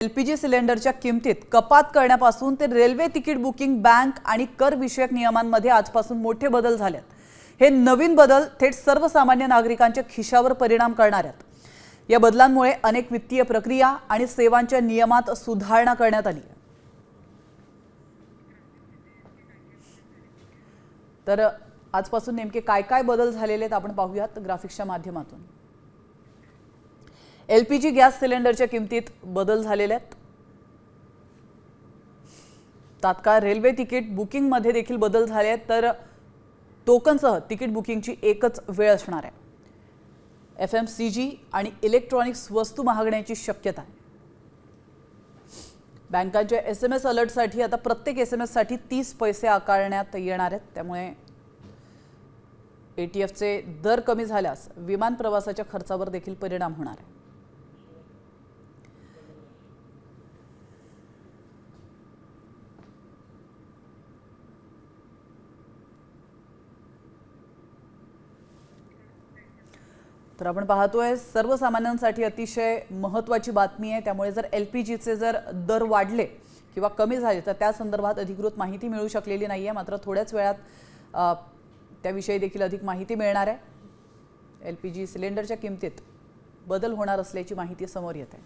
LPG सिलेंडरच्या किमतीत कपात करण्यापासून ते रेल्वे तिकीट बुकिंग, बँक आणि कर विषयक नियमांमध्ये आजपासून मोठे बदल झालेत. हे नवीन बदल थेट सर्वसामान्य नागरिकांच्या खिशावर परिणाम करणार आहेत. या बदलांमुळे अनेक वित्तीय प्रक्रिया आणि सेवांच्या नियमात सुधारणा करण्यात आली. तर आजपासून नेमके काय काय बदल झालेले आहेत आपण पाहूयात ग्राफिक्सच्या माध्यमातून. एलपीजी गॅस सिलेंडरच्या किमतीत बदल झालेले आहेत. तात्काळ रेल्वे तिकीट बुकिंग मध्ये देखील बदल झाले आहेत. तर टोकनसह तिकीट बुकिंगची एकच वेळ असणार आहे. एफएमसीजी आणि इलेक्ट्रॉनिक्स वस्तू महागण्याची शक्यता आहे. बँकांच्या एसएमएस अलर्टसाठी आता प्रत्येक एसएमएस साठी 30 पैसे आकारण्यात येणार आहेत. त्यामुळे एटीएफचे दर कमी झाल्यास विमान प्रवासाच्या खर्चावर देखील परिणाम होणार आहे. तर आपण पाहतोय सर्वसामान्यांसाठी अतिशय महत्त्वाची बातमी आहे. त्यामुळे जर एलपीजीचे जर दर वाढले किंवा कमी झाले तर त्या संदर्भात अधिकृत माहिती मिळू शकलेली नाहीये. मात्र थोड्याच वेळात त्याविषयी देखील अधिक माहिती मिळणार आहे. एलपीजी सिलेंडरच्या किमतीत बदल होणार असल्याची माहिती समोर येते.